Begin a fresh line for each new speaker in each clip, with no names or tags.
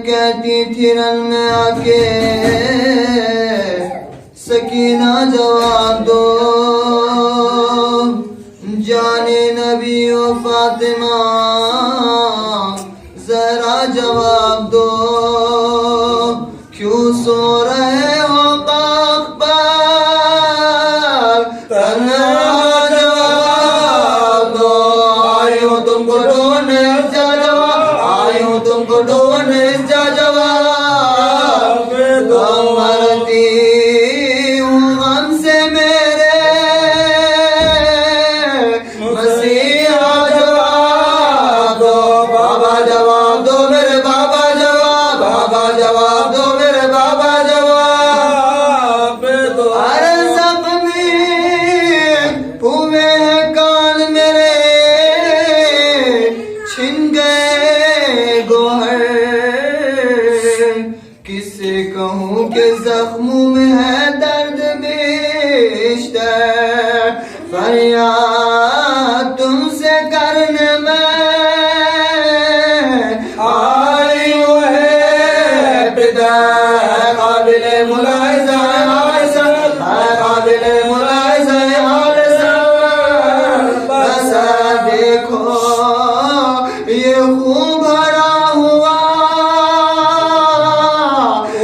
کہتی تھی رن میں آ کے سکینہ جواب دو، جانے نبی و فاطمہ ذرا جواب دو، کیوں سو رہے ہو طاق پر تنہا جواب دو، آئی ہوں تم کو ڈھونڈنے جا جواب، آئی ہوں تم کو ڈھونڈنے جا جواب دو، مرتی ہوں غم سے میرے مسیحا جواب دو، بابا جواب دو میرے بابا جواب، بابا جواب دو میرے بابا جواب دو، ارے زخمی ہوئے ہیں کان میرے، چھن گئے گوہر، کس سے کہوں کہ زخموں میں ہے درد بیشتر، فریاد تم سے کرنے میں آئی ہوں ہے پدر، قابل ملاحظہ ہے حادثہ، قابل ملاحظہ ہے حادثہ، بس دیکھو یہ خون بھرا ہوا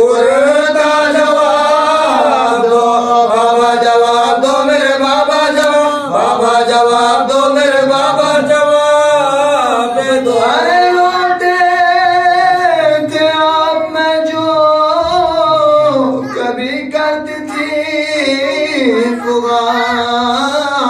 اڑتا جواب دو، بابا جواب دو میرے بابا جواب، بابا جواب دو میرے بابا جواب دو، ارے روتے تھے آپ میں جو کبھی کرتی تھی فغان،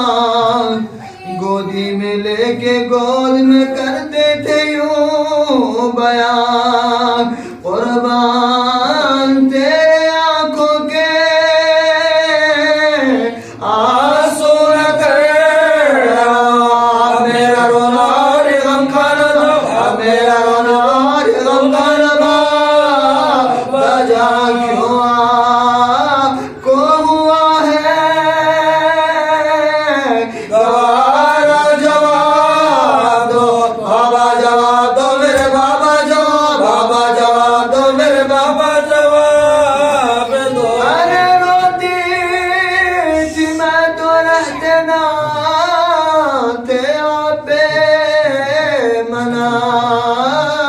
گودی میں لے کے گود میں کرتے تھے یوں بیان، قربان تیرے آنکھوں کے آنسو نہ کرے، اب میرا رونا اور یہ غم کھانا تھا، اب میرا رونا اور یہ غم کھانا تھا، وجہ کیوں آپ کو ہوا ہے گوارا، جواب دو بابا جواب دو میرے بابا جواب، بابا جواب دو میرے بابا جواب دو، ارے روتی تھی میں تو رہتے نہ تھے آپ بے منائے،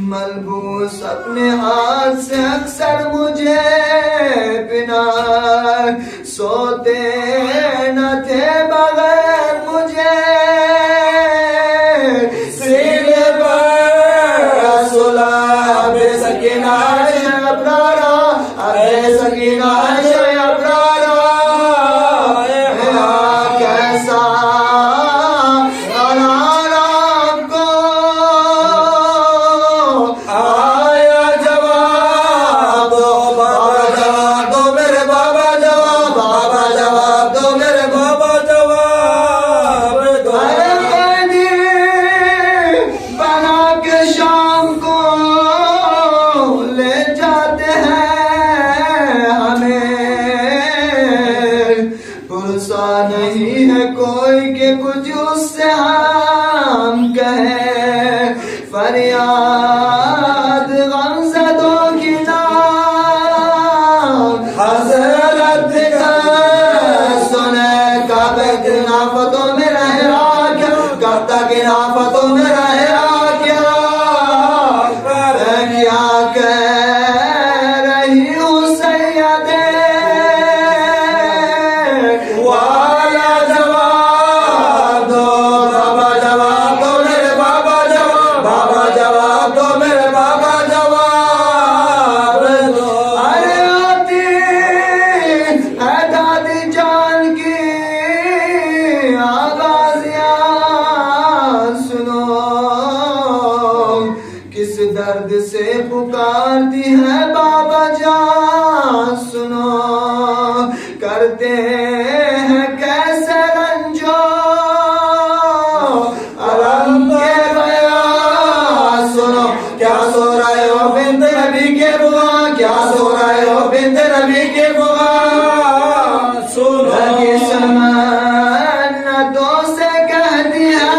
ملبوس اپنے ہاتھ سے اکثر مجھے پنائے، سوتے نہ تھے بغیر مجھے سینے پر سلائے، بے سکینہ عیش ابرارا، بے سکینہ عیش ابرارا، کیسا قرار آپ کو آیا جواب دو، بابا جواب دو میرے بابا جواب، بابا جواب دو میرے بابا جواب دو، ارے قیدی بنا کے شام کو لے جاتے ہیں ہمیں، پرسا نہیں ہے کوئی کہ کچھ اس سے ہم کہیں، فریاد غمزدوں کی نام حضرت کا سنے، کب تک ان آفتوں میں رہے کیا، کب تک ان آفتوں میں رہے کیا، کیا کہہ رہی ہوں سیدے والا جواب دو، بابا جواب دو میرے بابا جواب، بابا جواب دو میرے بابا جواب دو، ارے آتی ہے دادی جان کی آوازیاں سنو، کس درد سے پکارتی ہے بابا جان سنو، کرتے ہیں کیسے رنجو علم کے بیان سنو، کیا سو رہے ہو بنت نبی کے بغا، کیا سو رہے ہو بنت نبی کے بغا، سنو کس منتوں سے کہتی ہے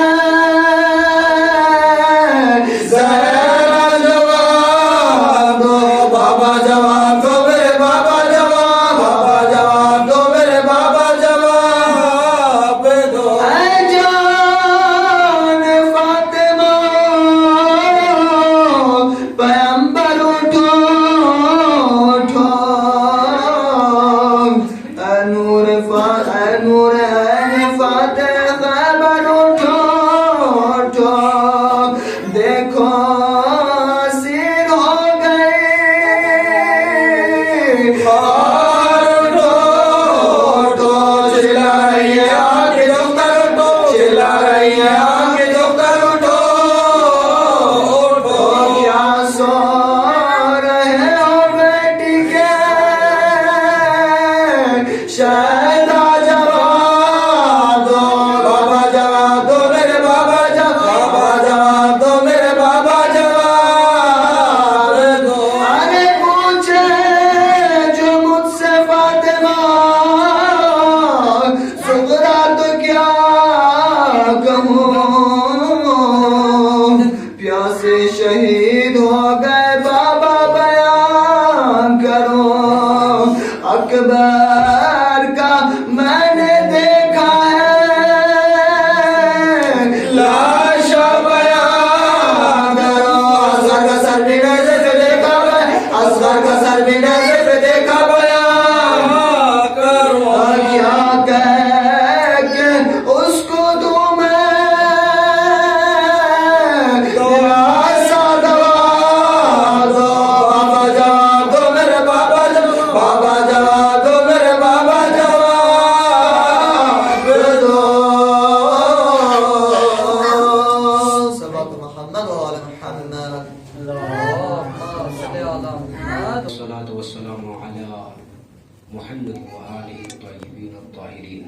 محمد وآله الطيبين الطاهرين.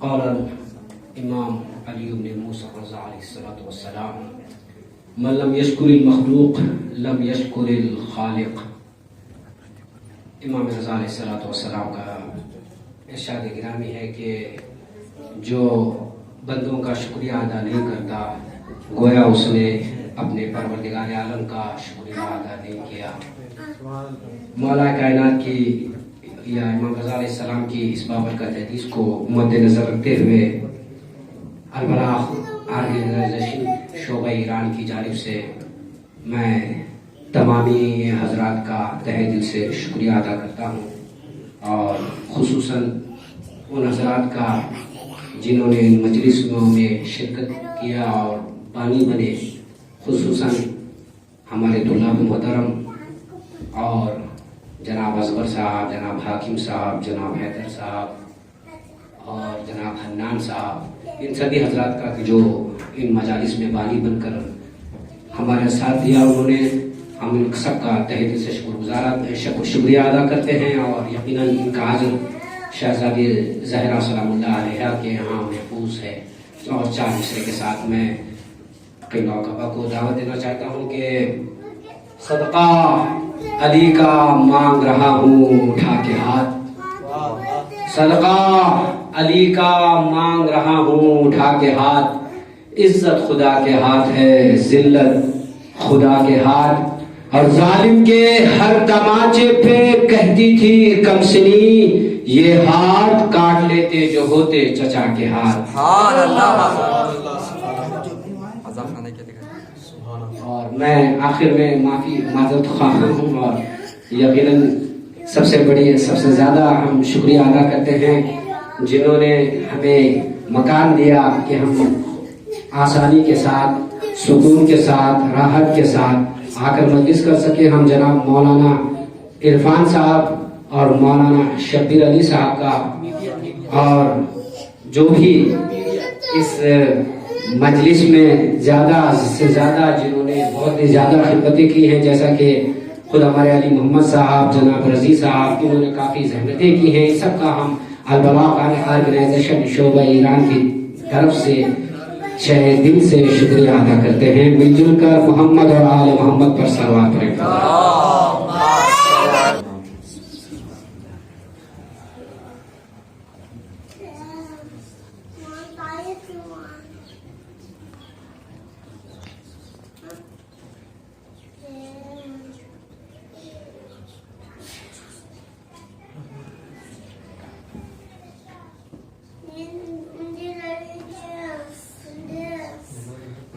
قال الإمام علي بن موسى الرضا عليه الصلاة والسلام: من لم يشكر المخلوق لم يشكر الخالق. امام رضا علیہ الصلوۃ والسلام کا ارشاد گرامی ہے کہ جو بندوں کا شکریہ ادا نہیں کرتا گویا اس نے اپنے پروردگار عالم کا شکریہ ادا نہیں کیا. مولا کائنات کی یا امام رضا علیہ السلام کی اس بابرکت حدیث کو مد نظر رکھتے ہوئے البلاغ آرگنائزیشن شعبہ ایران کی جانب سے میں تمامی حضرات کا تہہ دل سے شکریہ ادا کرتا ہوں، اور خصوصاً ان حضرات کا جنہوں نے ان مجلسوں میں شرکت کیا اور بانی بنے، خصوصاً ہمارے طلاب محترم اور جناب اصغر صاحب، جناب حاکم صاحب، جناب حیدر صاحب اور جناب حنان صاحب، ان سبھی حضرات کا جو ان مجالس میں بانی بن کر ہمارے ساتھ دیا، انہوں نے ہم ان سب کا تہہ دل سے شکریہ ادا کرتے ہیں. اور یقیناً ان کا حاضر شہزادی زہرا سلام اللہ علیہا کے یہاں محفوظ ہے. اور 4 حصے کے ساتھ میں قلعہ کعبہ کو دعوت دینا چاہتا ہوں کہ صدقہ علی کا مانگ رہا ہوں اٹھا کے ہاتھ، صدقہ علی کا مانگ رہا ہوں اٹھا کے ہاتھ. عزت خدا کے ہاتھ ہے، ذلت خدا کے ہاتھ. اور ظالم کے ہر تماچے پہ کہتی تھی کم سنی، یہ ہاتھ کاٹ لیتے جو ہوتے چچا کے ہاتھ. اور میں آخر میں معذرت خواہ ہوں، اور یقیناً سب سے بڑی سب سے زیادہ ہم شکریہ ادا کرتے ہیں جنہوں نے ہمیں مکان دیا کہ ہم آسانی کے ساتھ، سکون کے ساتھ، راحت کے ساتھ آ کر مجلس کر سکے. ہم جناب مولانا عرفان صاحب اور مولانا شبیر علی صاحب کا، اور جو بھی اس مجلس میں زیادہ سے زیادہ جنہوں نے بہت ہی زیادہ خدمتیں کی ہیں، جیسا کہ خود ہمارے علی محمد صاحب، جناب رضی صاحب، انہوں نے کافی زحمتیں کی ہیں. اس سب کا ہم البلاغ آرگنائزیشن شعبہ ایران کی طرف سے تہہ دل سے شکریہ ادا کرتے ہیں. مل جل کر محمد اور آل محمد پر صلوات پڑھیں.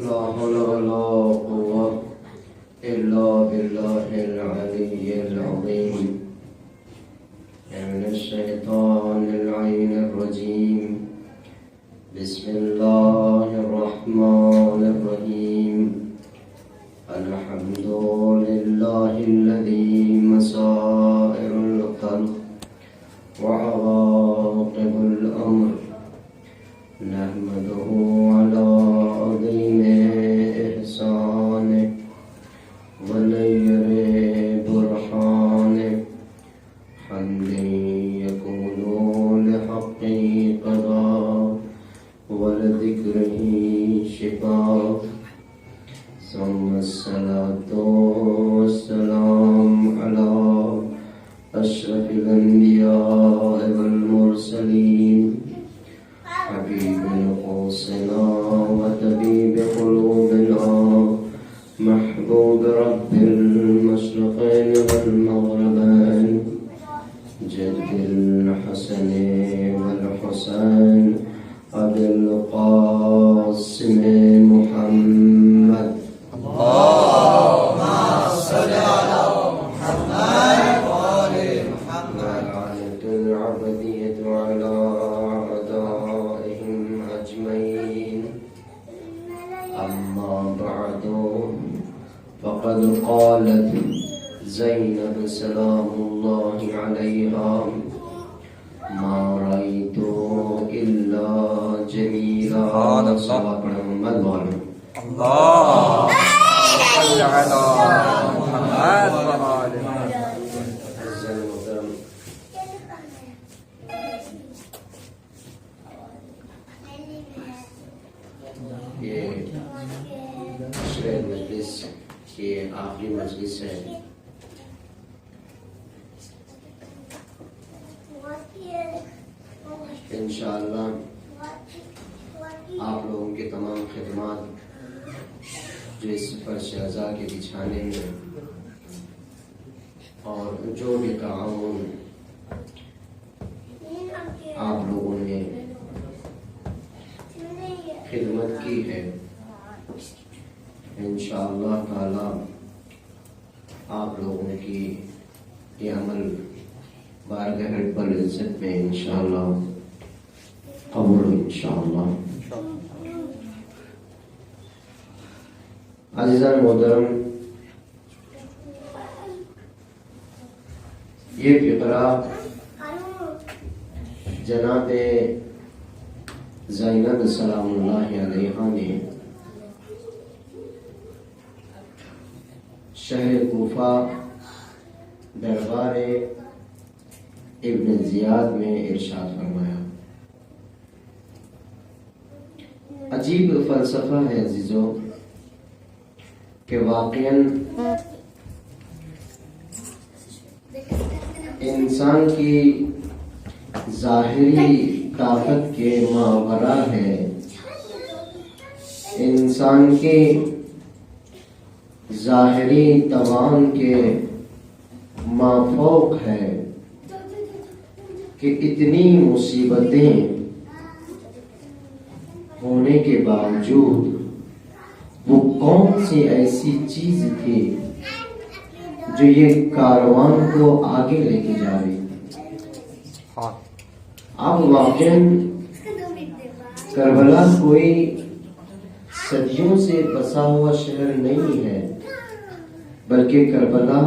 لا حول ولا قوة إلا بالله العلي العظيم. من الشيطان اللعين الرجيم. بسم الله الرحمن الرحيم. الحمد لله الذي مسائر الخلق وعواقب الأمر، نحمده على عظيم إحسانه ونير برهانه، حمد يكون لحقه قضاء ولذكره شفاء. ثم الصلاة والسلام على أشرف الأنبياء والمرسلين، حبيب نفوسنا وطبيب قلوبنا، محبوب رب المشرقين والمغربين، جد الحسن والحسين أبي القاسم محمد. اللهم صل على محمد وآل محمد. لعنة العبدية على أعدائهم أجمعين. أما بعد، فقد قالت زينب سلام الله عليها: ما رأيت إلا جميلا. محمد وآل
اللهم صل على محمد وآل محمد.
محمد. یہ عشرہ مجلس کی آخری مجلس ہے. انشاءاللہ آپ لوگوں کے تمام خدمات جو اس فرش عزا کے بچھانے میں اور جو بھی تعاون آپ لوگوں نے خدمت کی ہے، انشاءاللہ تعالی آپ لوگوں کی یہ عمل بارگاہ رب العزت میں انشاءاللہ قبول انشاءاللہ. عزیزان محترم، یہ فقرہ جناب زینب سلام اللہ علیہا نے شہر کوفہ دربار ابن زیاد میں ارشاد فرمایا. عجیب فلسفہ ہے عزیزوں کہ واقعاً انسان کی ظاہری طاقت کے ماورا ہے، انسان کی ظاہری توان کے مافوق ہے کہ اتنی مصیبتیں ہونے کے باوجود وہ کون سی ایسی چیز تھی جو یہ کاروان کو آگے لے کے جا رہی. اب واقعاً کربلا کوئی صدیوں سے بسا ہوا شہر نہیں ہے، بلکہ کربلا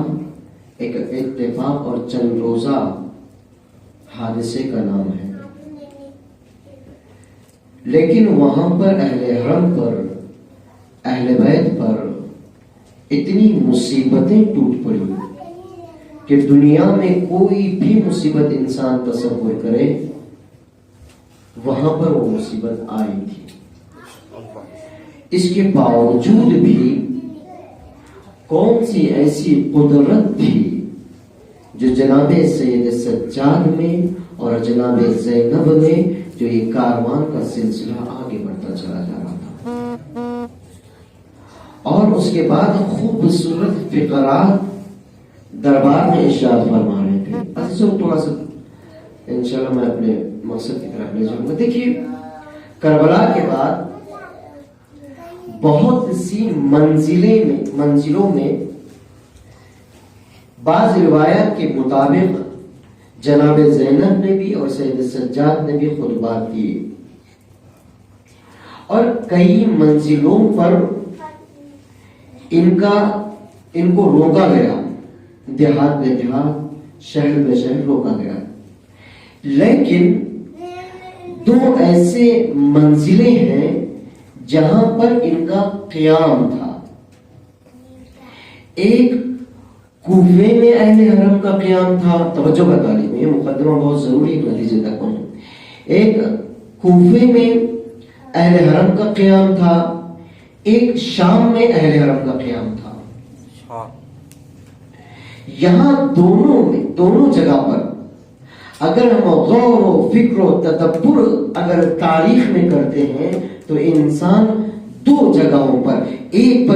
ایک اتفاق اور چند روزہ حادثے کا نام ہے. لیکن وہاں پر اہل حرم پر، اہل بیت پر اتنی مصیبتیں ٹوٹ پڑی کہ دنیا میں کوئی بھی مصیبت انسان تصور کرے وہاں پر وہ مصیبت آئی تھی. اس کے باوجود بھی کون سی ایسی قدرت تھی جو جناب سید سجاد میں اور جناب زینب میں جو یہ کاروان کا سلسلہ آگے بڑھتا چلا جا رہا تھا. اور اس کے بعد خوبصورت فقرات دربار میں ارشاد فرما رہے تھے. عزیزوں تھوڑا سا انشاءاللہ میں اپنے مقصد کی طرف لے جاؤں گا. دیکھیے کربلا کے بعد بہت سی منزلوں میں بعض روایات کے مطابق جناب زینب نے بھی اور سید سجاد نے بھی خطبات دیے، اور کئی منزلوں پر ان کو روکا گیا، دیہات میں دیہات، شہر میں شہر روکا گیا. لیکن دو ایسے منزلیں ہیں جہاں پر ان کا قیام تھا. ایک کوفے میں اہل حرم کا قیام تھا. توجہ کا طالب، یہ مقدمہ بہت ضروری نتیجے تک پہنچے. ایک کوفے میں اہل حرم کا قیام تھا، ایک شام میں اہل حرم کا قیام تھا. یہاں دونوں جگہ پر اگر ہم غور و فکر و تدبر اگر تاریخ میں کرتے ہیں تو انسان دو جگہوں پر ایک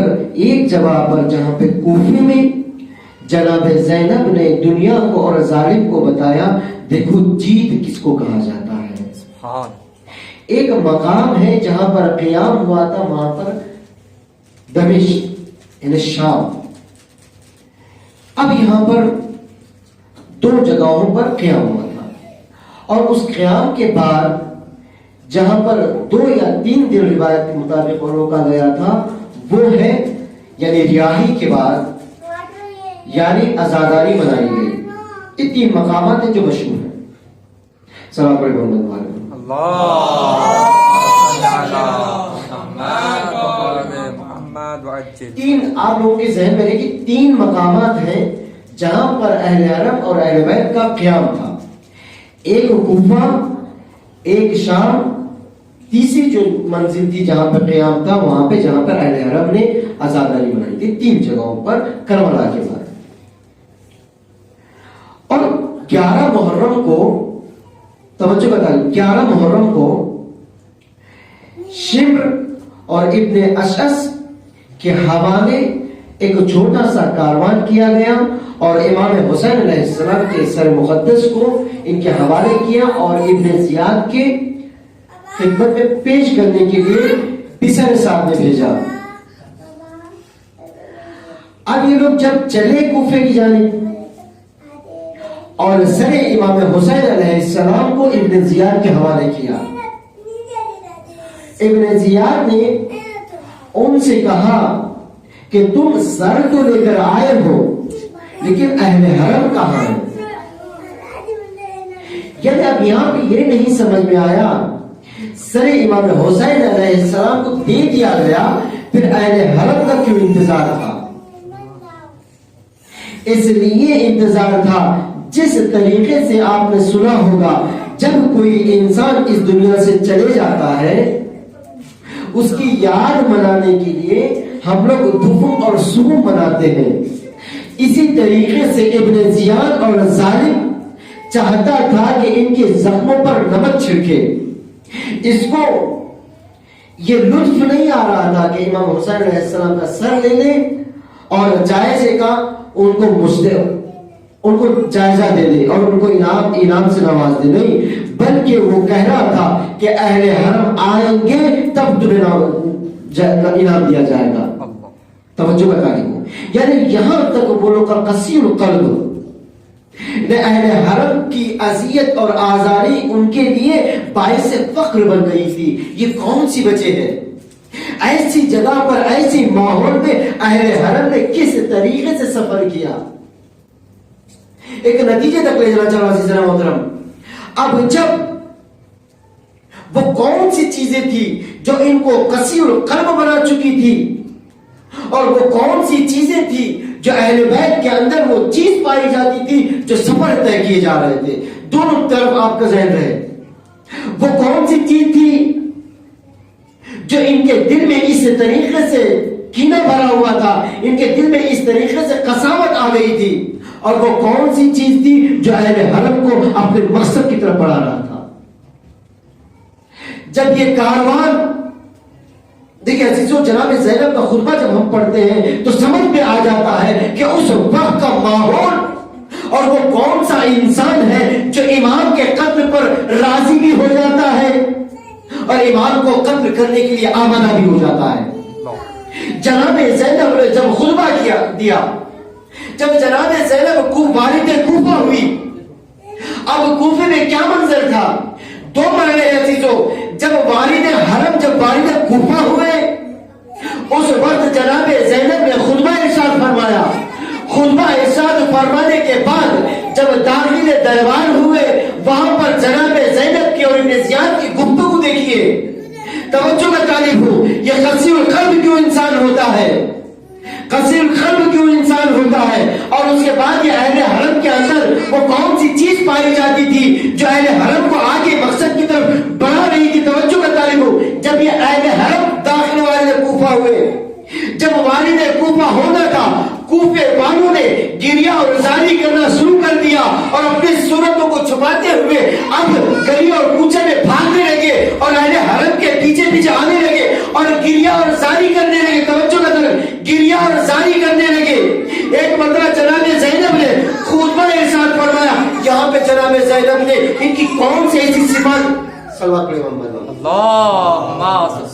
جگہ پر جہاں پہ کوفے میں جناب زینب نے دنیا کو اور ظالم کو بتایا دیکھو جیت کس کو کہا جاتا ہے. ایک مقام ہے جہاں پر قیام ہوا تھا، وہاں پر دمشق یعنی شام. اب یہاں پر دو جگہوں پر قیام ہوا تھا، اور اس قیام کے بعد جہاں پر 2 یا 3 دن روایت کے مطابق روکا گیا تھا وہ ہے یعنی رہائی کے بعد یعنی عزاداری منائی گئی. یہ 3 مقامات ہیں جو مشہور ہیں. سلام علیکم محمد والے تین آپ لوگوں کے ذہن میں رہے کہ 3 مقامات ہیں جہاں پر اہل حرم اور اہل بیت کا قیام تھا. ایک کوفہ، ایک شام، تیسری جو منزل تھی جہاں پر قیام تھا وہاں پہ جہاں پر اہل حرم نے عزاداری منائی تھی 3 جگہوں پر کربلا کے بعد. اور 11 محرم کو توجہ بتائیں 11 محرم کو شمر اور ابن اشعث کے حوالے ایک چھوٹا سا کاروان کیا گیا اور امام حسین علیہ السلام کے سر مقدس کو ان کے حوالے کیا اور ابن زیاد کے خدمت میں پیش کرنے کے لیے پسر صاحب نے بھیجا. اب یہ لوگ جب چلے کوفے کی جانب اور سر امام حسین علیہ السلام کو ابن زیاد کے حوالے کیا. ابن زیاد نے ان سے کہا کہ تم سر تو لے کر آئے ہو لیکن اہل حرم کہاں ہے؟ یعنی اب یہاں پہ یہ نہیں سمجھ میں آیا سر امام حسین علیہ السلام کو دے دیا گیا پھر اہل حرم کا کیوں انتظار تھا؟ اس لیے انتظار تھا جس طریقے سے آپ نے سنا ہوگا جب کوئی انسان اس دنیا سے چلے جاتا ہے اس کی یاد منانے کے لیے ہم لوگ دفن اور سوم مناتے ہیں. اسی طریقے سے ابن زیاد اور ظالم چاہتا تھا کہ ان کے زخموں پر نمک چھڑکے. اس کو یہ لطف نہیں آ رہا تھا کہ امام حسین علیہ السلام کا سر لے لے اور جائزے کا ان کو جائزہ دے دے اور ان کو انعام سے نواز دے. نہیں بلکہ وہ کہہ رہا تھا کہ اہل حرم آئیں گے تب تمہیں انعام دیا جائے گا. توجہ بتائیں کو یعنی یہاں تک وہ لوگ کا قصیر قلب اہل حرم کی اذیت اور آزاری ان کے لیے باعث فخر بن گئی تھی. یہ کون سی وجہ ہے؟ ایسی جگہ پر ایسی ماحول میں اہل حرم نے کس طریقے سے سفر کیا. ایک نتیجے تک لے جانا چاہوں عزیزانا محترم. اب جب وہ کون سی چیزیں تھی جو ان کو قصیر قلب بنا چکی تھی اور وہ کون سی چیزیں تھی جو اہل بیت کے اندر وہ چیز پائی جاتی تھی جو سفر طے کیے جا رہے تھے. دونوں طرف آپ کا ذہن رہے. وہ کون سی چیز تھی جو ان کے دل میں اس طریقے سے کینہ بھرا ہوا تھا, ان کے دل میں اس طریقے سے قساوت آ گئی تھی, اور وہ کون سی چیز تھی جو اہل حرم کو اپنے مقصد کی طرف بڑھا رہا تھا. جب یہ کاروان دیکھیں عزیزو, جناب زینب کا خطبہ جب ہم پڑھتے ہیں تو سمجھ میں آ جاتا ہے کہ اس وقت کا ماحول اور وہ کون سا انسان ہے جو امام کے قتل پر راضی بھی ہو جاتا ہے اور امام کو قتل کرنے کے لیے آمادہ بھی ہو جاتا ہے. جناب زینب نے جب خطبہ دیا, جب جناب زینب والد کوفہ ہوئی, اب کوفے میں کیا منظر تھا؟ 2 معنی عزیزو. جب والد حرم جب والد کوفہ ہوئے اس وقت جناب زینب نے خطبہ ارشاد فرمایا. خطبہ ارشاد فرمانے کے بعد جب داخل دربار ہوئے وہاں پر جناب زینب کی اور ابن زیاد کی گفتگو دیکھیے. توجہ کا طالب ہو, یہ قصیر القلب کیوں انسان ہوتا ہے, قصیر القلب کیوں انسان ہوتا ہے. اور اس کے بعد یہ اہل حرم کے اندر وہ کون سی چیز پائی جاتی تھی جو اہل حرم کو آگے مقصد کی طرف بڑھا رہی تھی. توجہ کا طالب ہو, جب یہ اہل حرم داخل والد کوفہ ہوئے, جب والد کوفہ ہونا تھا, کوفے والوں نے گریہ اور زاری کرنا شروع کر دیا اور اپنی صورتوں کو چھپاتے ہوئے اب گلی اور کوچے میں بھاگنے لگے اور اہل حرم کے پیچھے پیچھے آنے لگے اور گریہ اور زاری کرنے لگے. توجہ کا طرف گریہ اور زاری کرنے لگے. ایک مرتبہ جناب زینب نے خطبہ ارشاد فرمایا, یہاں پہ جناب زینب نے ان کی کون سی ایسی صفات صلوات علیہ
اللهم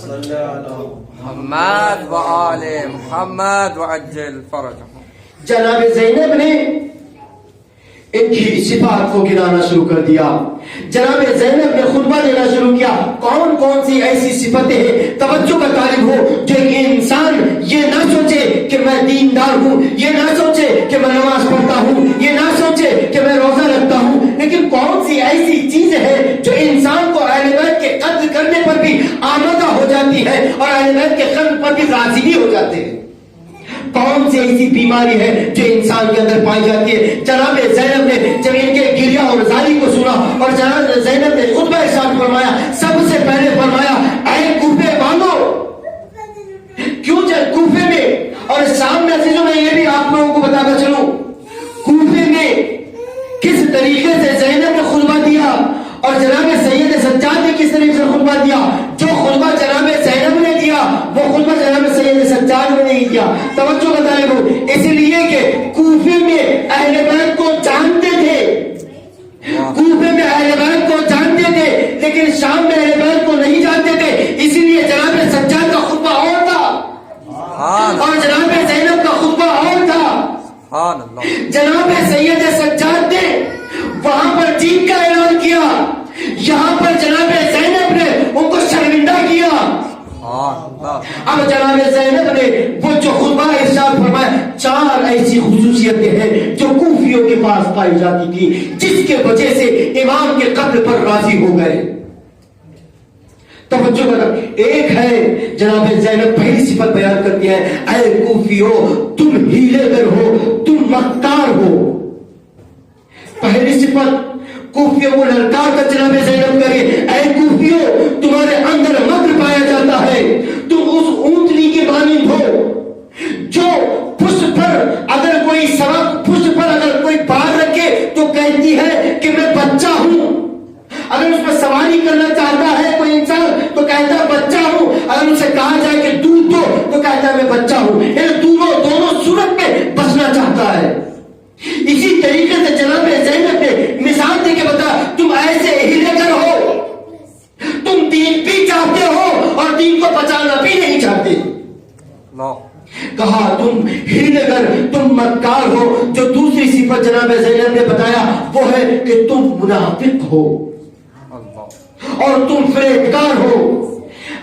صل علی محمد و آل محمد وعجل فرجهم.
جناب زینب نے ان کی صفات کو گنانا شروع کر دیا. جناب زینب نے خطبہ دینا شروع کیا. کون کون سی ایسی صفتیں ہیں, توجہ کا طالب ہو, جو ایک انسان یہ نہ سوچے کہ میں دیندار ہوں, یہ نہ سوچے کہ میں نماز پڑھتا ہوں, یہ نہ سوچے کہ میں روزہ رکھتا ہوں, لیکن کون سی ایسی چیز ہے جو انسان کو اہل بیت کے قتل کرنے پر بھی آمادہ ہو جاتی ہے اور اہل بیت کے قتل پر بھی راضی بھی ہو جاتے ہیں. کون سی ایسی بیماری ہے جو انسان کے اندر پائی جاتی ہے. جناب زینب نے جب ان کے گریہ اور زاری کو سنا اور جناب زینب نے خطبہ ارشاد فرمایا, سب سے پہلے فرمایا اے کوفے والو کیوں چل کوفے میں اور شام میں عزیزوں میں یہ بھی آپ لوگوں کو بتانا چلوں کوفے میں کس طریقے سے زینب نے خطبہ دیا اور جناب سید سجاد نے کس طریقے سے خطبہ دیا. جو خطبہ جناب زینب نے دیا وہ خطبہ جناب سید سجاد نے نہیں دیا. توجہ بتائیں وہ اس لیے کہ کوفے میں اہل بیت کو جانتے تھے, کوفے میں اہل بیت کو جانتے تھے لیکن شام میں اہل بیت کو نہیں جانتے تھے. اسی لیے جناب سجاد کا خطبہ اور تھا اور جناب زینب کا خطبہ اور تھا. جناب سید سجاد نے وہاں پر جیت کا اعلان کیا, یہاں پر جناب زینب نے ان کو شرمندہ کیا. اب جناب زینب نے وہ جو خطبہ ارشاد فرمایا, 4 ایسی خصوصیتیں ہیں جو کوفیوں کے پاس پائی جاتی تھی جس کے وجہ سے امام کے قتل پر راضی ہو گئے. توجہ کرو, ایک ہے جناب زینب پہلی صفت بیان کرتی ہے, اے کوفیو تم ہیلے گر ہو, تم مکار ہو. پہلی صفت کوفیوں کو للکار کر جناب زینب کرے, اے کوفیو تمہارے اندر مکر پایا جاتا ہے, تم اس اونٹنی کے مانند ہو جو پشت پر اگر کوئی سبق پشت پر اگر کوئی بار رکھے تو کہتی ہے کہ میں بچہ ہوں. اگر اس پر سواری کرنا چاہتا ہے کوئی انسان تو کہتا ہے بچہ ہوں, اگر اسے کہا جائے کہ دودھ دو تو کہتا ہے میں بچہ ہوں. دونوں صورت میں بچنا چاہتا ہے. اسی طریقے سے جناب زینب نے مثال دے کے بتا, تم ایسے ہیلے گر ہو, تم دین بھی چاہتے ہو اور دین کو بچانا بھی نہیں چاہتے. کہا تم ہیلے گر, تم مکار ہو. جو دوسری صفت جناب زینب نے بتایا وہ ہے کہ تم منافق ہو اور تم فریبکار ہو.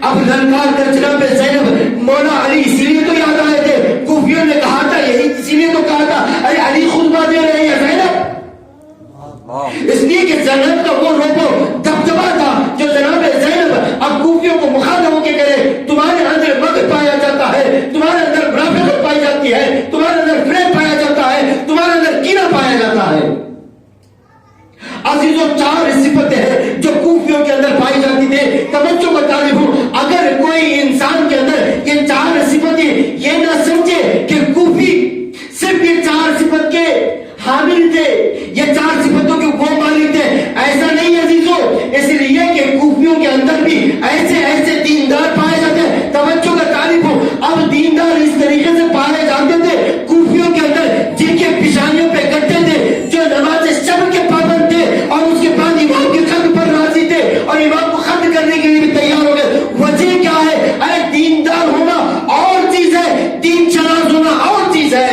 اب للکار کر جناب زینب مولا علی اسی لیے تو یاد آئے تھے, کوفیوں نے کہا تھا یہی اسی لیے تو کہا تھا ارے علی خطبہ دے رہے ہیں زینب, اس لیے کہ زینب کا وہ روپو دبدبا تھا جو جناب زینب اب کوفیوں کو مخاطب ہو کے کرے, تمہارے اندر مکر پایا جاتا ہے, تمہارے اندر منافقت پائی جاتی ہے, تمہارے اندر فریب پایا جاتا ہے, تمہارے اندر کینہ پایا جاتا ہے. عزیزوں 4 صفتیں ہیں جو کوفیوں کے اندر پائی جاتی تھی. توجہ کا طالب ہوں, اگر کوئی انسان کے اندر یہ 4 صفتیں یہ نہ سمجھے کہ کوفی صرف یہ 4 صفت کے حامل تھے, یہ 4 صفتوں کے وہ مالک تھے, ایسا نہیں عزیزوں. اس لیے کہ کوفیوں کے اندر بھی ایسے دیندار پائے جاتے ہیں. توجہ کا طالب ہوں, اب دیندار اس طریقے سے پائے جاتے تھے کوفیوں کے اندر جن کے پیشانیوں پہ گڈھے تھے, جو نماز شب کے پابند تھے اور اس کے بعد امام کے قتل پر راضی تھے اور امام کو ختم کرنے کے لیے بھی تیار ہو گئے. وجہ کیا ہے؟ ارے دیندار ہونا اور چیز ہے, دین شناس ہونا اور چیز ہے.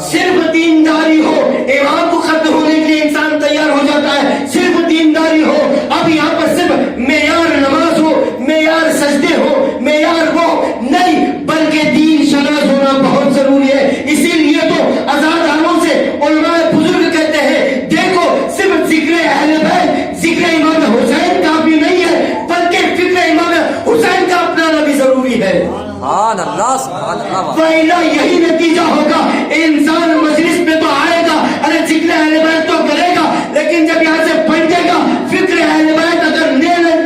صرف دینداری ہو, امام کو ختم ہونے کے لیے انسان تیار ہو جاتا ہے. صرف دینداری ہو. اب یہاں پر صرف معیار نماز ہو, معیار سجدے ہو, معیار وہ نہیں بلکہ دین شناس ہونا بہت ضروری ہے. اسی لیے تو ازاداروں سے علماء بزرگ کہتے ہیں دیکھو صرف ذکر اہل بیت, ذکر امام حسین کافی نہیں ہے بلکہ فکر امام حسین کا اپنانا بھی ضروری ہے. وَإِلَّا یہی نتیجہ ہوگا, انسان مجلس میں تو آئے گا, ارے ذکر اہل بیت تو کرے گا, لیکن جب یہاں سے پلٹے گا فکر اہل بیت اگر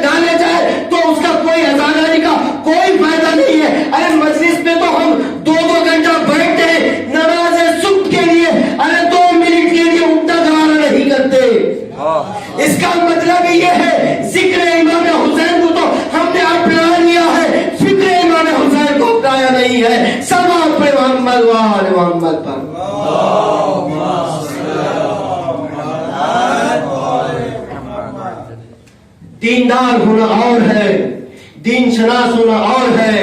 ڈالے جائے تو اس کا کوئی ازاداری کا کوئی فائدہ نہیں ہے. ارے مجلس میں تو ہم 2 گھنٹہ بیٹھتے ہیں نماز صبح کے لیے, ارے 2 منٹ کے لیے اٹھنا گوارا نہیں کرتے. اس کا مطلب یہ ہے ذکر امام حسین کو تو ہم نے اپنا لیا ہے, فکر امام حسین کو اپنایا نہیں ہے. سلام پہ محمد وآل محمد پر. دیندار ہونا اور ہے, دین شناس ہونا اور ہے,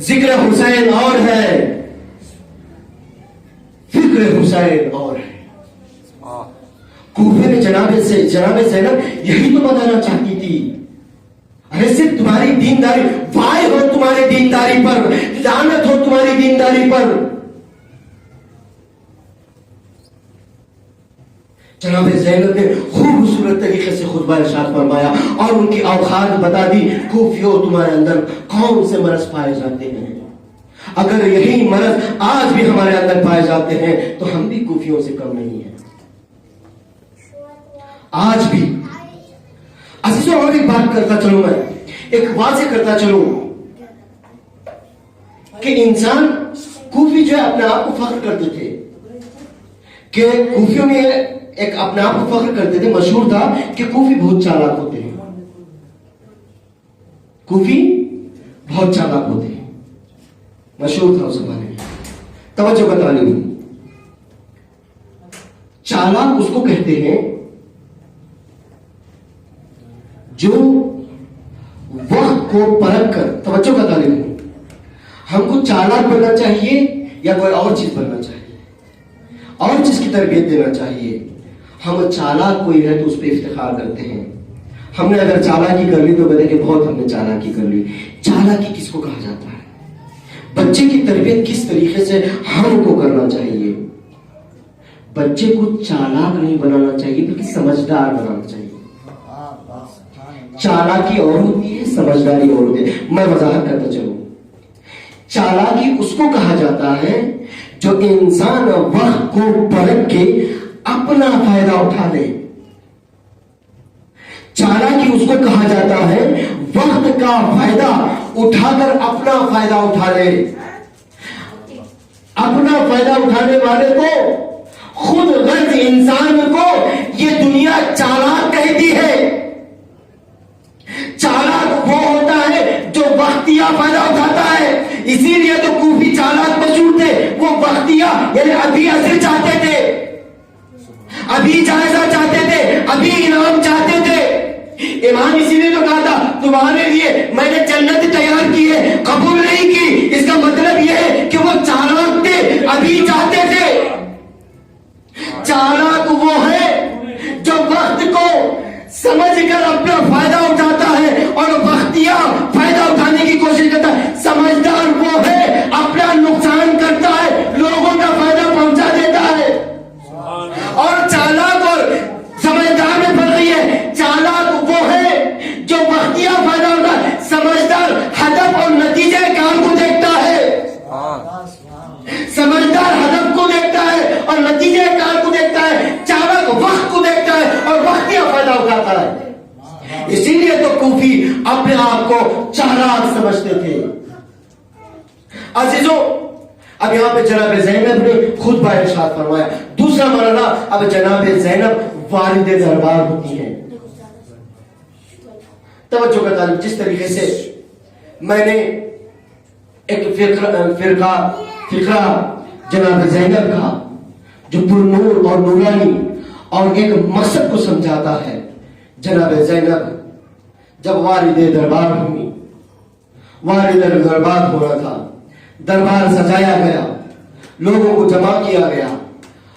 ذکر حسین اور ہے, فکر حسین اور ہے. کوفے میں جناب زینب یہی تو بتانا چاہتی تھی. ارے صرف تمہاری دینداری, وائے ہو تمہاری دینداری پر, لعنت ہو تمہاری دینداری پر. جناب زینب نے خوبصورت طریقے سے خطبہ ارشاد فرمایا اور ان کی اوقات بتا دی. کوفیوں تمہارے اندر کون سے مرض پائے جاتے ہیں, اگر یہی مرض آج بھی ہمارے اندر پائے جاتے ہیں تو ہم بھی کوفیوں سے کم نہیں ہیں. آج بھی عزیزوں اور ایک بات کرتا چلوں، میں ایک واضح کرتا چلوں کہ انسان کوفی جو ہے اپنے آپ کو فخر کرتے تھے، کہ کوفیوں میں ایک اپنے آپ کو فخر کرتے تھے، مشہور تھا کہ کوفی بہت چالاک ہوتے ہیں، کوفی بہت چالاک ہوتے ہیں، مشہور تھا اس زمانے میں. توجہ کا طالب، چالاک اس کو کہتے ہیں جو وقت کو پرکھ کر، توجہ کا طالب، ہم کو چالاک بننا چاہیے یا کوئی اور چیز بننا چاہیے، اور چیز کی تربیت دینا چاہیے. ہم چالاک کوئی ہے تو اس پہ افتخار کرتے ہیں. ہم نے اگر چالاکی کر لی تو کہتے کہ بہت ہم نے چالاکی کر لی. چالاکی کس کو کہا جاتا ہے؟ بچے کی تربیت کس طریقے سے ہم کو کرنا چاہیے؟ بچے کو چالاک نہیں بنانا چاہیے بلکہ سمجھدار بنانا چاہیے. چالاکی اور ہوتی ہے، سمجھداری اور ہوتی ہے. میں وضاحت کرتا چلوں. چالاکی اس کو کہا جاتا ہے جو انسان وقت کو پرکھ کے اپنا فائدہ اٹھا لے. چالاکی اس کو کہا جاتا ہے وقت کا فائدہ اٹھا کر اپنا فائدہ اٹھا لے. اپنا فائدہ اٹھانے والے کو، خود غرض انسان کو یہ دنیا چالاک کہتی ہے. چالاک وہ ہوتا ہے جو وقتیہ فائدہ اٹھاتا ہے. اسی لیے تو کوفی چالاک مشہور تھے. وہ وقتیہ یعنی ابھی اثر چاہتے تھے، ابھی جائزہ چاہتے تھے، ابھی انعام چاہتے تھے. امام اسی نے تو کہا تھا تمہارے لیے میں نے جنت تیار کی ہے، قبول نہیں کی. اس کا مطلب یہ ہے کہ وہ چالاک تھے، ابھی چاہتے تھے. چالاک وہ ہے جو وقت کو سمجھ کر اپنا فائدہ اٹھاتا ہے اور وقتیہ فائدہ اٹھانے کی کوشش کرتا ہے. سمجھدار وہ ہے اپنا نقصان کرتا ہے، لوگوں کا فائدہ پہنچا دیتا ہے. اور چالاک اور سمجھدار میں فرق ہے. چالاک وہ ہے جو وقتیہ فائدہ اٹھاتا ہے، سمجھدار ہدف اور نتیجے کام کو دیکھتا ہے. سمجھدار ہدف کو دیکھتا ہے اور نتیجے کار کو دیکھتا ہے. چالاک وقت کو دیکھتا ہے اور وقتیہ فائدہ اٹھاتا ہے. اسی لیے تو کوفی اپنے آپ کو چالاک سمجھتے تھے. عزیزوں، اب یہاں پہ جناب زینب نے خود با ارشاد فرمایا. دوسرا مرحلہ، اب جناب زینب والد دربار ہوتی ہیں. توجہ کا طالب، جس طریقے سے میں نے ایک فقرہ جناب زینب کا جو پر نور اور نورانی اور ایک مقصد کو سمجھاتا ہے. جناب زینب جب والد دربار ہوئی، والد دربار ہو رہا تھا، دربار سجایا گیا، لوگوں کو جمع کیا گیا،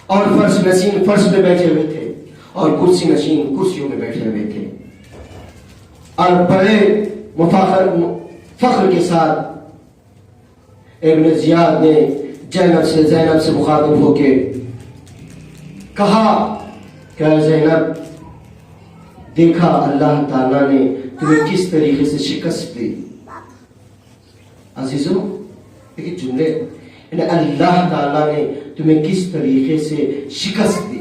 اور فرش نشین فرش پہ بیٹھے ہوئے تھے اور کرسی نشین کرسیوں میں بیٹھے ہوئے تھے. اور بڑے فخر کے ساتھ ابن زیاد نے زینب سے مخاطب ہو کے کہا کہ زینب، دیکھا اللہ تعالیٰ نے تمہیں کس طریقے سے شکست دی. عزیزوں، دیکھیں جملے، یعنی اللہ تعالیٰ نے تمہیں کس طریقے سے شکست دی.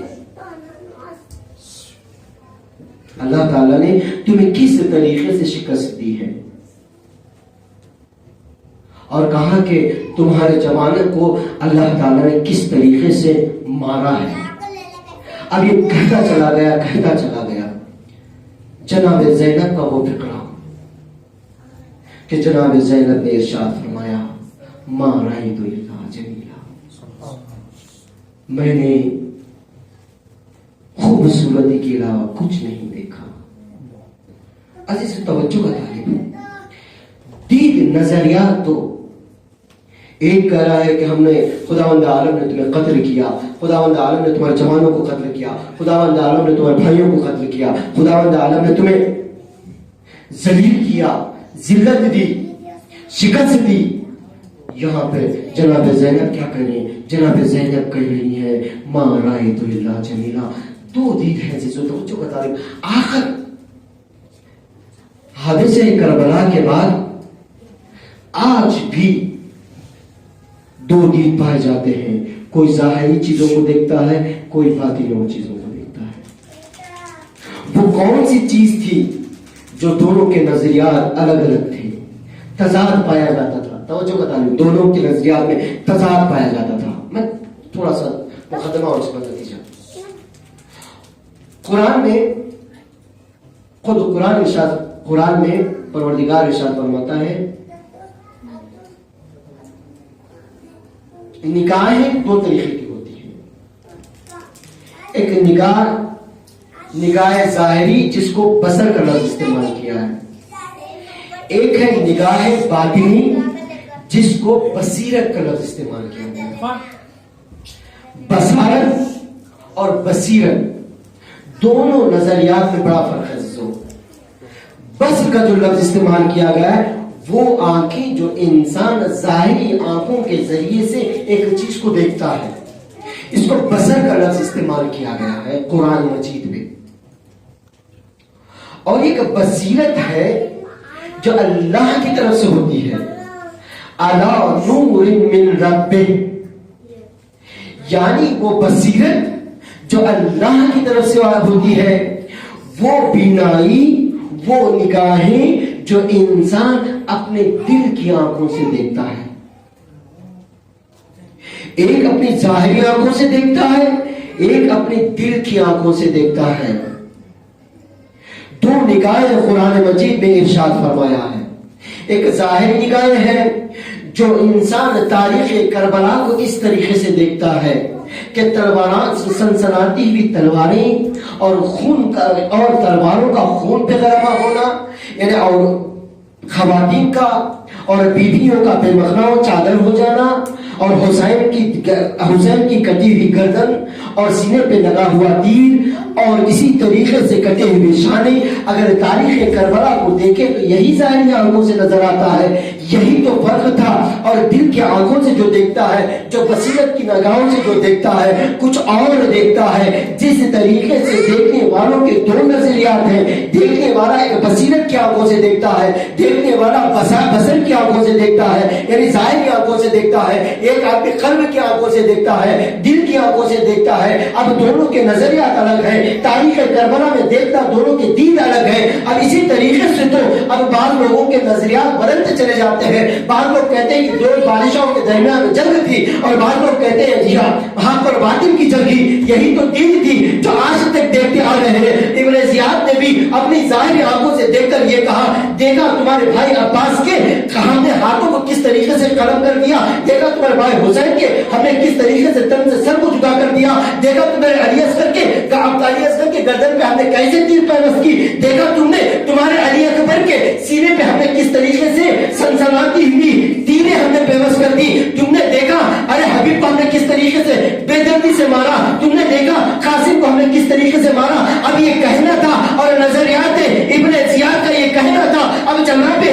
اللہ تعالیٰ نے تمہیں کس طریقے سے شکست دی ہے. اور کہا کہ تمہارے زمانے کو اللہ تعالیٰ نے کس طریقے سے مارا ہے. اب یہ کہتا چلا گیا جناب زینب کا وہ فقرہ کہ جناب زینب نے ارشاد فرمایا، ما رأیت الا جمیلا، میں نے خوبصورتی کے علاوہ کچھ نہیں دیکھا. عزیز توجہ کا طالب ہے. دید نظریات تو ایک کہہ رہا ہے کہ ہم نے خداوند عالم نے تمہیں قتل کیا، خداوند عالم نے تمہارے جوانوں کو قتل کیا، خداوند عالم نے تمہارے بھائیوں کو قتل کیا، خداوند عالم نے تمہیں ذلیل کیا، ذلت دی، شکست دی. یہاں پہ جناب زینب کیا کریں؟ جناب زینب کہہ رہی ہے ما رأیت الا جمیلا. دو دید ہے جسو توجہ بتا رہی. آخر حادثہ کربلا کے بعد آج بھی دو دید پائے جاتے ہیں، کوئی ظاہری چیزوں کو دیکھتا ہے، کوئی باطنی چیزوں کو دیکھتا ہے۔ وہ کون سی چیز تھی جو دونوں کے نظریات الگ الگ تھے، تضاد پایا جاتا تھا؟ توجہ بتا لوں، دونوں کے نظریات میں تضاد پایا جاتا تھا۔ میں تھوڑا سا مقدمہ اور اس کا نتیجہ، قرآن میں خود قرآن میں پروردگار ارشاد فرماتا ہے نگاہیں دو طریقے کی ہوتی ہیں، ایک نگاہ ظاہری جس کو بصر کا لفظ استعمال کیا ہے، ایک ہے نگاہ باطنی جس کو بصیرت کا لفظ استعمال کیا گیا ہے۔ بصارت اور بصیرت دونوں نظریات میں بڑا فرق ہے۔ بصر کا جو لفظ استعمال کیا گیا ہے وہ آنکھیں جو انسان ظاہری آنکھوں کے ذریعے سے ایک چیز کو دیکھتا ہے، اس کو بصر کا لفظ استعمال کیا گیا ہے قرآن مجید میں۔ اور ایک بصیرت ہے جو اللہ کی طرف سے ہوتی ہے، علی نور من ربہ، یعنی وہ بصیرت جو اللہ کی طرف سے ہوتی ہے، وہ بینائی، وہ نگاہیں جو انسان اپنے دل کی آنکھوں سے دیکھتا ہے۔ ایک اپنی ظاہری آنکھوں سے دیکھتا ہے، ایک اپنے دل کی آنکھوں سے دیکھتا ہے۔ دو نگاہیں قرآن مجید میں ارشاد فرمایا ہے، ایک ظاہری نگاہ ہے جو انسان تاریخ کربلا کو اس طریقے سے دیکھتا ہے کہ سنسناتی ہوئی تلواریں اور خون کا اور تلواروں کا خون پہ غرقہ ہونا، یعنی اور خواتین کا اور بیویوں کا بے مخنہ چادر ہو جانا، اور حسین کی کٹی ہوئی گردن اور سینے پہ لگا ہوا تیر، اور اسی طریقے سے کٹے ہوئے شانے، اگر تاریخ کربلا کو دیکھیں تو یہی ظاہری آنکھوں سے نظر آتا ہے۔ یہی تو فرق تھا۔ اور دل کی آنکھوں سے جو دیکھتا ہے، جو بصیرت کی نگاہوں سے جو دیکھتا ہے، کچھ اور دیکھتا ہے۔ جس طریقے سے دیکھنے والوں کے دو نظریات ہیں، دیکھنے والا ایک بصیرت کی آنکھوں سے دیکھتا ہے، دیکھنے والا بصر کی آنکھوں سے دیکھتا ہے، یعنی ظاہری آنکھوں سے دیکھتا ہے، ایک آدمی قلب کی آنکھوں سے دیکھتا ہے، دل کی آنکھوں سے دیکھتا ہے۔ اب دونوں کے نظریات الگ ہیں، تاریخ کربلا میں دیکھتا دونوں کے دین الگ ہے۔ اب اسی طریقے سے تو اب بعض لوگوں کے نظریات بدلتے چلے جاتے ہیں۔ بعض لوگ کہتے ہیں کہ دو بادشاہوں کے درمیان جنگ تھی، اور بعض لوگ کہتے ہیں جی ہاں وہاں پر باطن کی جنگ تھی، یہی تو دین تھی جو آج تک دیکھتے آ رہے ہیں۔ ابن زیاد نے بھی اپنی ظاہری آنکھوں سے دیکھ کر یہ کہا، دیکھا تمہارے بھائی عباس کے ہم نے ہاتھوں کو کس طریقے سے قلم کر دیا، دیکھا تمہارے بھائی حسین کے ہم نے کس طریقے سے تن سے سر کو جدا کر دیا، دیکھا تمہارے علی اصغر کے گردن پہ ہم نے کیسے تیر پیوست کی، دیکھا تم نے تمہارے علی اکبر کے سینے پہ ہم نے کس طریقے سے سنسناتی ہوئی تیریں ہم نے پیوست کر دی، تم نے دیکھا ارے حبیب کو ہم نے کس طریقے سے بے دردی سے مارا، تم نے دیکھا قاسم کو ہم نے کس طریقے سے مارا۔ اب یہ کہنا تھا، اور نظریات ابن زیاد کا یہ کہنا تھا۔ اب جناب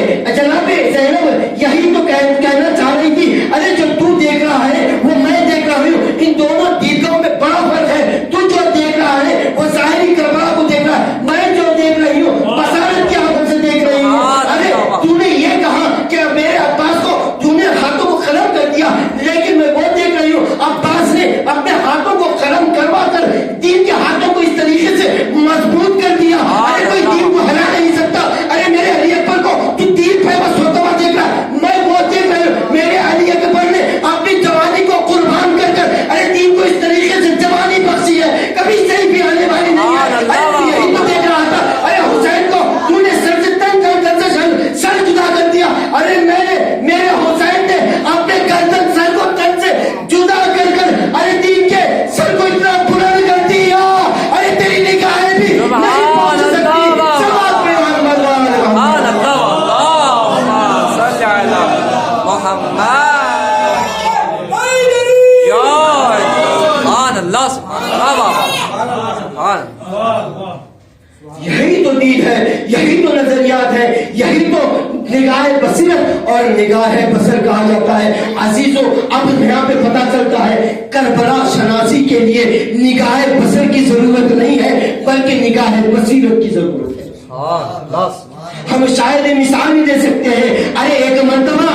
زینب یہی تو کہنا چاہ رہی تھی، ارے جو تو دیکھ رہا ہے وہ میں دیکھ رہا ہوں، ان دونوں دیدگاہوں میں بڑا فرق ہے۔ تو جو دیکھ رہا ہے وہ ظاہری کربلا کو دیکھ رہا ہے، میں جو دیکھ رہی ہوں بصارت کی آنکھوں سے دیکھ رہی ہوں۔ ارے تو نے یہ کہا کہ میرے عباس کو تو نے ہاتھوں کو قلم کر دیا، لیکن میں وہ دیکھ رہی ہوں عباس نے اپنے ہاتھوں کو قلم کروا کر دین کے ہاتھوں کو اس طریقے سے مضبوط کر دیا، ارے کوئی دین کو ہلا نہیں سکتا۔ ارے میرے علی اکبر کو تو دین پیوست ہوتا ہوا دیکھ رہا ہے، میں وہ دیکھ رہی ہوں میرے علی اکبر نے اپنی جوانی کو قربان کر کر ارے دین کو اس طریقے سے جوانی بخشی ہے، کبھی صحیح بھی آنے والی نہیں ہے۔ ارے یہی تو دیکھ رہا تھا، ارے حسین کو تو نے سر سے تن کر سر جدا کر دیا، ارے میرے حسین نے اپنے گردن سر کو تن سے جدا کر کر ارے دین کے سر کو اتنا بلند کر دیا، ارے تیری نگاہیں بھی نہیں پہنچ سکتی۔ سبحان یہی تو دین ہے، یہی تو نظریات ہے، یہی تو نگاہ بصیرت اور نگاہ بصر کہا جاتا ہے۔ عزیزو اب یہاں پہ پتہ چلتا ہے کربلا شناسی کے لیے نگاہ بصر کی ضرورت نہیں ہے بلکہ نگاہ بصیرت کی ضرورت ہے۔ ہم شاید مثال بھی دے سکتے ہیں، ارے ایک مرتبہ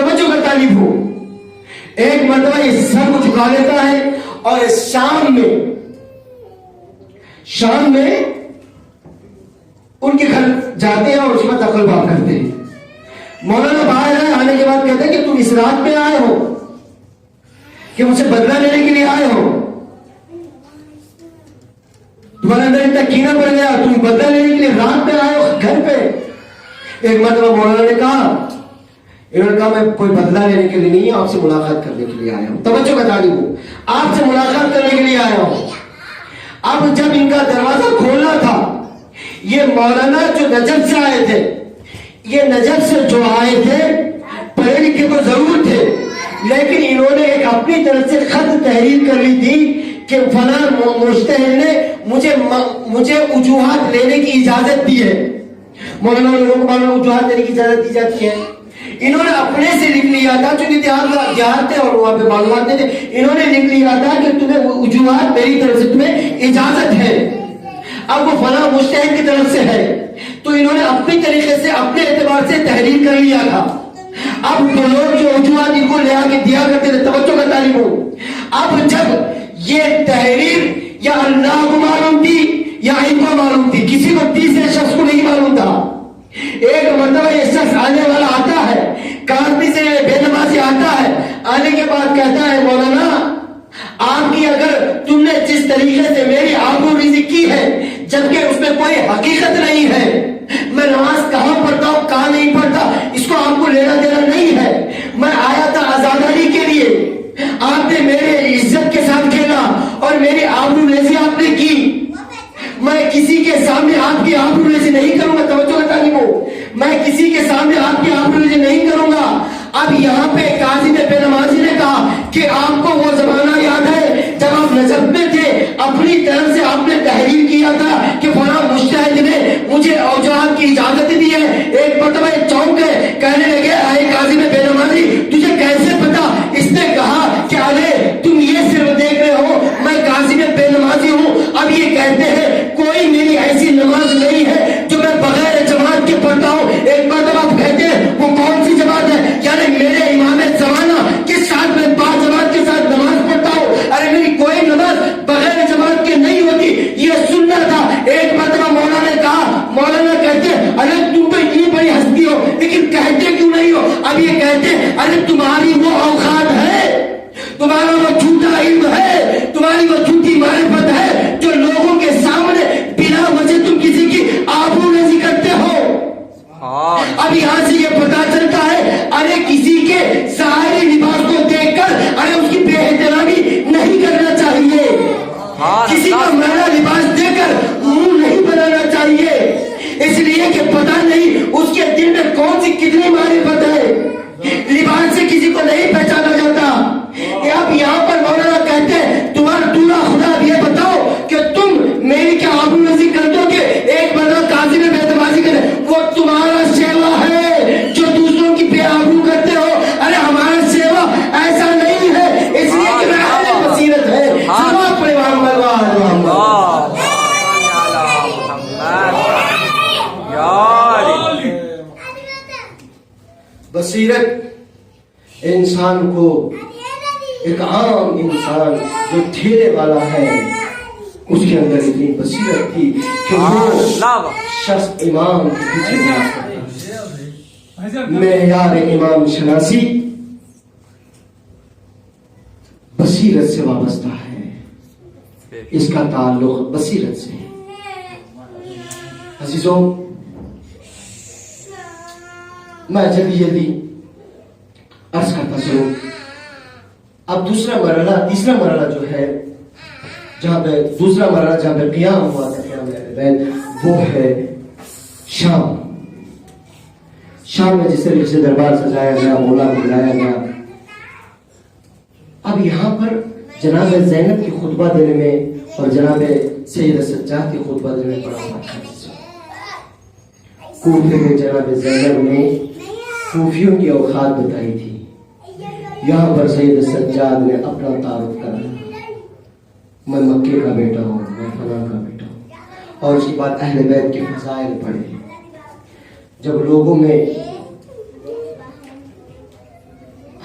توجہ کا طالب ہو. ایک مرتبہ یہ سر کو جھکا لیتا ہے اور شام میں ان کے گھر جاتے ہیں اور اس میں دخل بات کرتے ہیں. مولانا باہر آنے کے بعد کہتے ہیں کہ تم اس رات میں آئے ہو کہ مجھ سے بدلہ لینے کے لیے آئے ہو, تمہارے اندر اتنا کینہ پڑ گیا, تم بدلہ لینے کے لیے رات میں آئے ہو گھر پہ. ایک مرتبہ مولانا نے کہا, انہوں نے کہا میں کوئی بدلہ لینے کے لیے نہیں, آپ سے ملاقات کرنے کے لیے آیا ہوں. توجہ کا طالب ہوں, آپ سے ملاقات کرنے کے لیے آیا ہوں. اب جب ان کا دروازہ کھولنا تھا, یہ مولانا جو نجف سے آئے تھے, یہ نجف سے جو آئے تھے پڑھے لکھے تو ضرور تھے, لیکن انہوں نے ایک اپنی طرف سے خط تحریر کر لی تھی کہ فلاں مجتہد نے مجھے وجوہات لینے کی اجازت دی ہے. مولانا لوگوں کو معلوم وجوہات لینے کی اجازت دی جاتی ہے. انہوں نے اپنے سے لکھ لیا تھا, چونکہ دیہات تھے اور وہاں پہ معلومات نہیں تھے, انہوں نے لکھ لیا تھا کہ تمہیں وجوہات میری طرف سے تمہیں اجازت ہے. اب وہ فلاں مجتہد کی طرف سے ہے تو انہوں نے اپنی طریقے سے اپنے اعتبار سے تحریر کر لیا تھا. اب وہ لوگ جو وجوہات ان کو لے آ کے دیا کرتے تھے, توجہ کا طالب ہو, اب جب یہ تحریر یا اللہ کو معلوم تھی یا ان کو معلوم تھی, کسی کو تیسرے شخص کو نہیں معلوم تھا. ایک مرتبہ یہ شخص آنے والا آتا ہے, کافی سے بے نمازی آتا ہے, آنے کے بعد کہتا ہے مولانا آپ کی اگر تم نے جس طریقے سے میری آبروریزی کی ہے جبکہ اس میں کوئی حقیقت نہیں ہے, میں نماز کہاں پڑھتا ہوں کہاں نہیں پڑھتا اس کو آپ کو لینا دینا نہیں ہے, میں آیا تھا آزاداری کے لیے, آپ نے میرے عزت کے ساتھ کھیلا اور میری آبروریزی آپ نے کی, میں کسی کے سامنے آپ کی آبروریزی نہیں کروں گا. توجہ کا طالب ہو, میں کسی کے سامنے آپ کی آبروریزی نہیں کروں گا. اب یہاں پہ قاضی بے نمازی نے کہا کہ آپ کو وہ زمانہ یاد ہے جب آپ نجف میں تھے, اپنی طرف سے آپ نے تحریر کیا تھا کہ فلاں مجتہد نے مجھے وجوہات کی اجازت دی ہے. ایک مرتبہ چونک گئے, کہنے لگے اے قاضی بے نمازی تجھے کیسے پتا؟ اس نے کہا کہ ارے تم یہ صرف دیکھ رہے ہو میں قاضی بے نمازی ہوں. اب یہ کہتے ہیں کوئی میری ایسی نماز نہیں ہے جو میں بغیر جماعت کے پڑھتا ہوں. ایک مرتبہ آپ کہتے ہیں وہ کون سی جماعت ہے, یعنی میرے امام زمانہ کے ساتھ میں با جماعت کے ساتھ نماز پڑھتا ہوں. ارے میری کوئی نماز بغیر جماعت کے نہیں ہوتی, یہ سننا تھا. ایک مرتبہ مولانا نے کہا, مولانا کہتے ارے تم تو اتنی بڑی ہستی ہو لیکن کہتے کیوں نہیں ہو؟ اب یہ کہتے ارے تمہاری وہ اوقات ہے, تمہارا وہ جھوٹا علم ہے, تمہاری وہ جھوٹی معرفت ہے جو لوگوں کے سامنے بنا وجہ تم کسی کی آبروریزی کرتے ہو. اب یہاں سے یہ پتا چلتا ہے ارے کسی کے ظاہری لباس کو دیکھ کر ارے اس کی بے احترامی نہیں کرنا چاہیے, کسی کا میلا لباس دیکھ کر منہ نہیں بنانا چاہیے, اس لیے کہ پتا نہیں اس کے دل میں کون سی کتنی معرفت ہے. لباس سے کسی کو نہیں پہچانا جاتا. اب یہاں پر مولانا کہتے ہیں تمہارا دورا خدا یہ بتاؤ کہ تم میری کیا آبروریزی کر دو گے. ایک بندہ قاضی میں بے نمازی کرے, وہ تمہارا سیوا ہے جو دوسروں کی بے آبرو کرتے ہو. ارے ہمارا سیوا ایسا نہیں ہے, اس لیے کہ اہل بصیرت ہے. سلام پڑھے بصیرت انسان کو, ایک عام انسان جو ٹھیلے والا ہے اس کے اندر اتنی بصیرت تھی کہ وہ شخص امام کے پیچھے نماز پڑھتا. معیار امام شناسی بصیرت سے وابستہ ہے, اس کا تعلق بصیرت سے ہے. عزیزوں میں جلدی عرض کرتا چلوں. اب تیسرا مرحلہ جو ہے جہاں پہ دوسرا مرحلہ جہاں پہ قیام ہوا تھا, قیام بیت, وہ ہے شام. شام میں جس طریقے سے دربار سجایا گیا, مولا بلایا گیا. اب یہاں پر جناب زینب کی خطبہ دینے میں اور جناب سید سجاد کی خطبہ دینے میں بڑا فرق ہے. کوفے میں جناب زینب نے کوفیوں کی اوقات بتائی تھی, یہاں پر سید سجاد نے اپنا تعارف کرا, میں مکے کا بیٹا ہوں, میں فلاں کا بیٹا ہوں, اور اس کے بعد اہل بیت کے فضائل پڑھے. جب لوگوں میں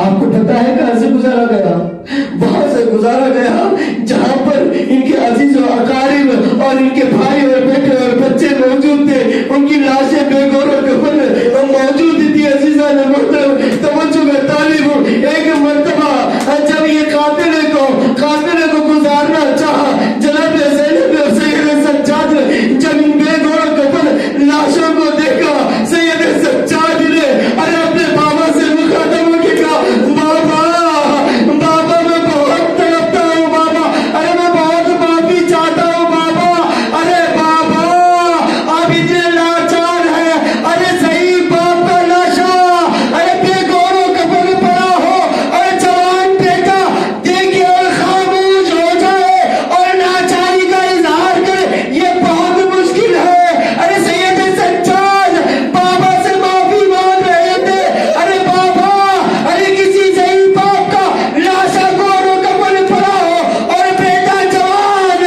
آپ کو پتا ہے کہاں سے گزارا گیا؟ وہاں سے گزارا گیا جہاں پر ان کے عزیز و اقارب اور ان کے بھائی اور بیٹے اور بچے موجود تھے. ان کی لاشیں بے گور و کفن موجود تھی. عزیزان محترم توجہ میں طالب ہوں. ایک مرتبہ جب یہ قاتل کو گزارنا چاہا جناب زینب اور سید سجاد جب ان بے گور و کفن لاشوں کو دیکھا, سید سجاد نے اپنے بابا سے مخاطب ہو کے کہا, بابا میں بہت تڑپتا ہوں بابا, میں بہت معافی چاہتا ہوں بابا. بابا آپ اتنے لاچار ہیں. صحیح باپ کا لاشا بے گور و کفن پڑا ہو, جوان بیٹا دیکھے اور خاموش ہو جائے اور لاچاری کا اظہار کرے, یہ بہت مشکل ہے. سید سجاد بابا سے معافی مانگ رہے تھے. بابا کسی صحیح باپ کا لاشا گور و کفن پڑا ہو اور بیٹا جوان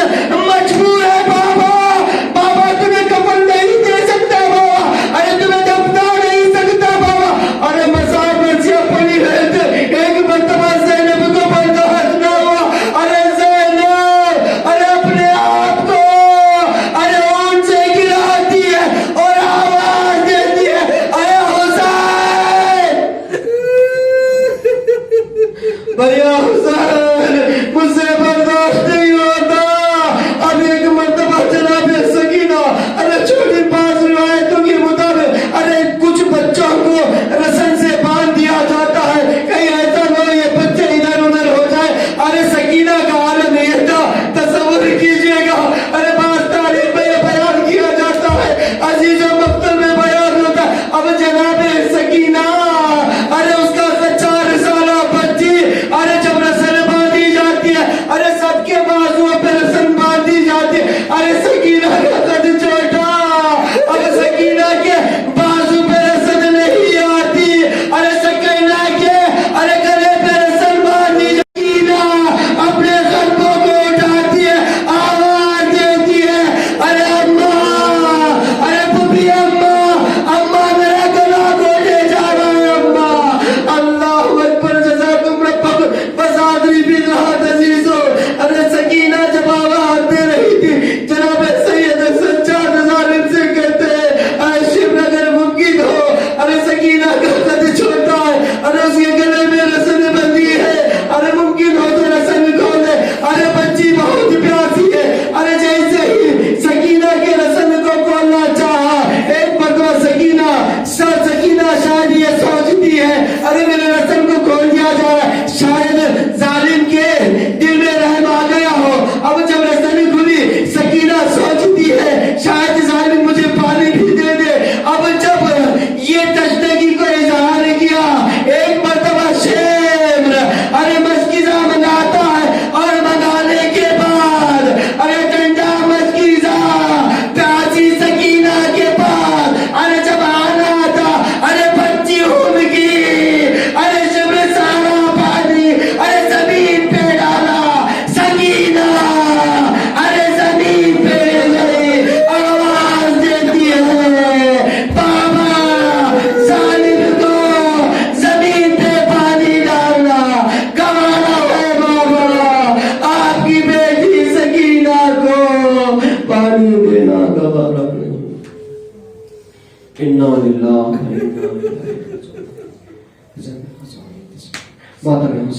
مجبور ہے بابا تمہیں کفن نہیں دے سکتا بابا, تمہیں دفنا نہیں سکتا بابا. مزار مرضیاں پڑی رہے تھے. ایک مرتبہ زینب کو برداشت نہ ہوا. زینب اپنے آپ کو اون سے گراتی ہے اور آواز دیتی ہے, حسین بھیا حسین مجھ سے برداشت نہیں ہوتا. اب ایک مرتبہ جناب سکینہ چھوٹی پاس روایتوں کے مطابق کچھ بچوں کو رسن سے باندھ دیا جاتا ہے, کہیں ایسا نہ ہو یہ بچے ادھر ادھر ہو جائے. سکینہ کا عالم یہ تھا, تصور کیجئے گا. بعض تاریخ میں یہ بیان کیا جاتا ہے, عزیز و مقتل میں بیان ہوتا ہے. اب جناب سکینہ اس کا 4 سالہ بچی جب رسن باندھی جاتی ہے, سب کے بازوؤں پہ رسن باندھی جاتی ہے. سکینہ کا قد چھوٹا, اب سکینہ کے بازو پہ رسن نہیں آتی. سکینہ کے گلے پہ رسن باندھی جاتی. سکینہ اپنے قلبوں کو اٹھاتی ہے, آواز دیتی ہے, اماں, پھپھی اماں میرا گلا گھونٹے جا رہا ہے اماں. اللہ اکبر, جزاکم ربکم بصادری بالراحت عزیزو. سکینہ جب آواز دے رہی تھی, جناب سید سجاد ظالم سے کہتے ہیں, شبر اگر ممکن ہو, سکینہ کا قد چھوٹا ہے, اس کے گلے میں رسن بندی ہے, ممکن ہو تو رسن کھولے. بچی بہت پیاسی ہے. جیسے ہی سکینہ کے رسن کو کھولنا چاہا, ایک مرتبہ سکینہ شاید یہ سوچتی ہے, میرے رسن کو کھول دیا جائے, شاید ظالم کے دل میں رحم آ گیا ہو. اب جب رسن کھلی سکینہ سوچتی ہے شاید ظالم مجھے پانی بھی دے دے. اب جب یہ تشنگی کو اظہار کیا, ایک مرتبہ شیمر مشکیزہ منگاتا ہے, اور منگانے کے بعد ٹھنڈا مشکیزہ پیاسی سکینہ کے پاس جب آنا تھا, بچی ہوم کی, شبر سارا پانی زمین پہ ڈالا. سکینہ زمین پہ گئی, آواز دیتی ہے, بابا ظالم کو زمین پہ پانی ڈالنا گوارا ہے بابا, آپ کی بیٹی سکینہ کو پانی دینا گوارا نہیں. انا للہ و انا الیہ راجعون. ماتم حسین